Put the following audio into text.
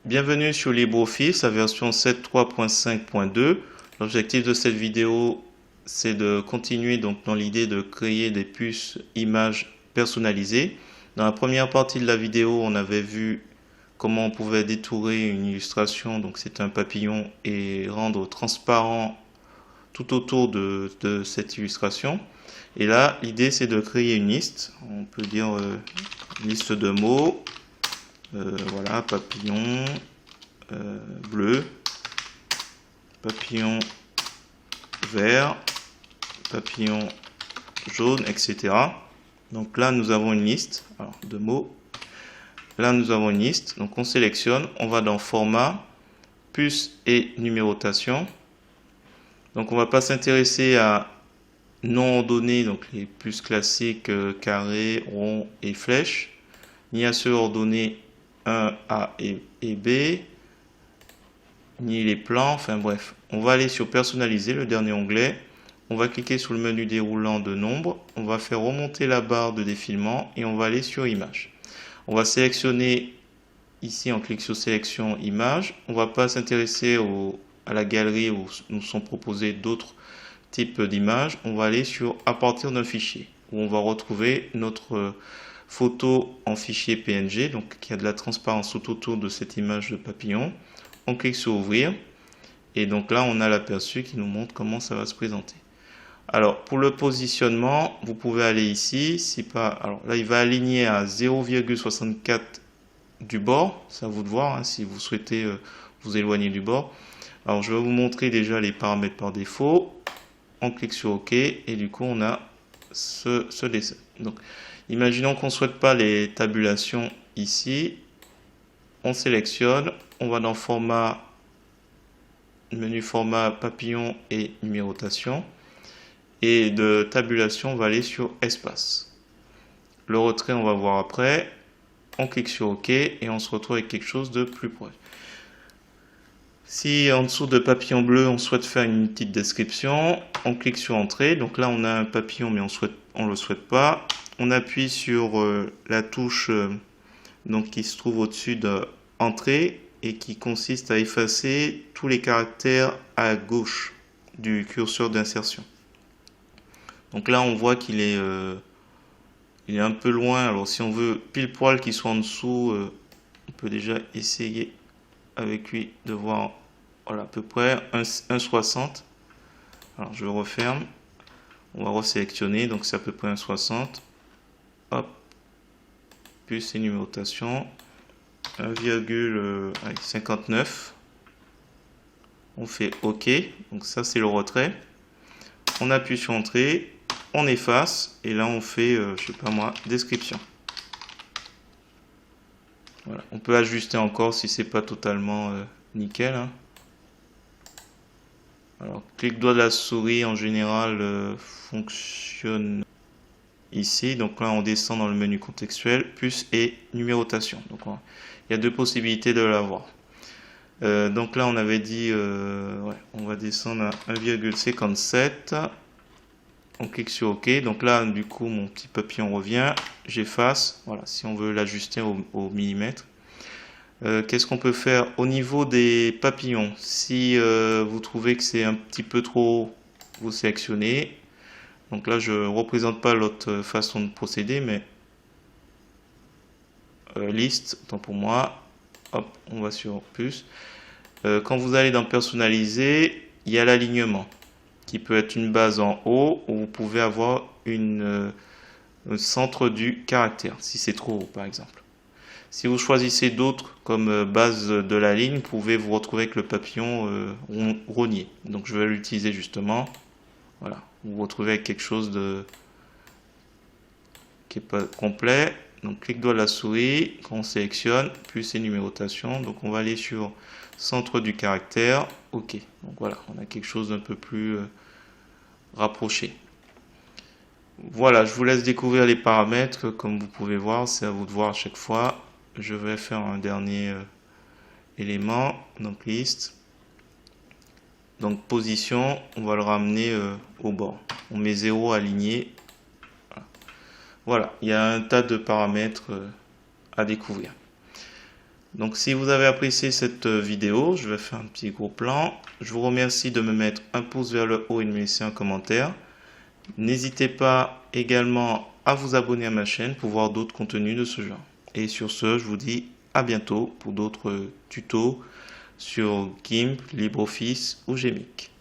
Bienvenue sur LibreOffice, la version 7.3.5.2. L'objectif de cette vidéo, c'est de continuer donc dans l'idée de créer des puces images personnalisées. Dans la première partie de la vidéo, on avait vu comment on pouvait détourer une illustration, donc c'est un papillon, et rendre transparent tout autour de cette illustration. Et là, l'idée c'est de créer une liste. On peut dire liste de mots. Voilà, papillon bleu, papillon vert, papillon jaune, etc. Donc là, nous avons une liste de mots. Là, nous avons une liste. Donc on sélectionne, on va dans format, puce et numérotation. Donc on va pas s'intéresser à nom ordonné, donc les puces classiques, carré, rond et flèche, ni à ceux ordonnés 1, A et B, ni les plans, enfin bref. On va aller sur personnaliser, le dernier onglet. On va cliquer sur le menu déroulant de nombre. On va faire remonter la barre de défilement et on va aller sur image. On va sélectionner ici, on clique sur sélection image. On ne va pas s'intéresser à la galerie où nous sont proposés d'autres types d'images. On va aller sur à partir d'un fichier où on va retrouver notre photo en fichier PNG, donc qui a de la transparence tout autour de cette image de papillon. On clique sur ouvrir et donc là on a l'aperçu qui nous montre comment ça va se présenter. Alors pour le positionnement, vous pouvez aller ici, si pas, alors là il va aligner à 0,64 du bord, c'est à vous de voir si vous souhaitez vous éloigner du bord. Alors je vais vous montrer déjà les paramètres par défaut. On clique sur OK et du coup on a ce dessin. Donc imaginons qu'on ne souhaite pas les tabulations ici. On sélectionne, on va dans format, menu format papillon et numérotation. Et de tabulation, on va aller sur espace. Le retrait, on va voir après. On clique sur OK et on se retrouve avec quelque chose de plus proche. Si en dessous de papillon bleu, on souhaite faire une petite description, on clique sur entrée. Donc là, on a un papillon, mais on ne le souhaite pas. On appuie sur la touche donc, qui se trouve au-dessus de entrée et qui consiste à effacer tous les caractères à gauche du curseur d'insertion. Donc là, on voit qu'il est, il est un peu loin. Alors si on veut pile poil qu'il soit en dessous, on peut déjà essayer avec lui de voir, voilà, à peu près 1,60. Alors je referme. On va resélectionner, donc c'est à peu près 1,60. Hop. Puce et numérotation. 1,59. On fait OK. Donc ça c'est le retrait. On appuie sur entrée. On efface. Et là on fait, je sais pas moi, description. Voilà. On peut ajuster encore si c'est pas totalement nickel. Hein. Alors, clic droit de la souris en général fonctionne ici. Donc là, on descend dans le menu contextuel, puce et numérotation. Donc il y a deux possibilités de l'avoir. Donc là, on avait dit, ouais, on va descendre à 1,57. On clique sur OK. Donc là, du coup, mon petit papillon revient. J'efface. Voilà, si on veut l'ajuster au millimètre. Qu'est-ce qu'on peut faire au niveau des papillons? Si vous trouvez que c'est un petit peu trop haut, vous sélectionnez. Donc là, je ne représente pas l'autre façon de procéder, mais liste, tant pour moi. Hop, on va sur plus. Quand vous allez dans personnaliser, il y a l'alignement qui peut être une base en haut ou vous pouvez avoir un centre du caractère si c'est trop haut par exemple. Si vous choisissez d'autres comme base de la ligne, vous pouvez vous retrouver avec le papillon rogné. Donc je vais l'utiliser justement. Voilà, vous vous retrouvez avec quelque chose qui n'est pas complet. Donc clic droit de la souris, quand on sélectionne, plus et numérotation. Donc on va aller sur centre du caractère. OK. Donc voilà, on a quelque chose d'un peu plus rapproché. Voilà, je vous laisse découvrir les paramètres. Comme vous pouvez voir, c'est à vous de voir à chaque fois. Je vais faire un dernier élément, donc liste. Donc position, on va le ramener au bord. On met 0 aligné. Voilà, il y a un tas de paramètres à découvrir. Donc si vous avez apprécié cette vidéo, je vais faire un petit gros plan. Je vous remercie de me mettre un pouce vers le haut et de me laisser un commentaire. N'hésitez pas également à vous abonner à ma chaîne pour voir d'autres contenus de ce genre. Et sur ce, je vous dis à bientôt pour d'autres tutos sur GIMP, LibreOffice ou Gmic.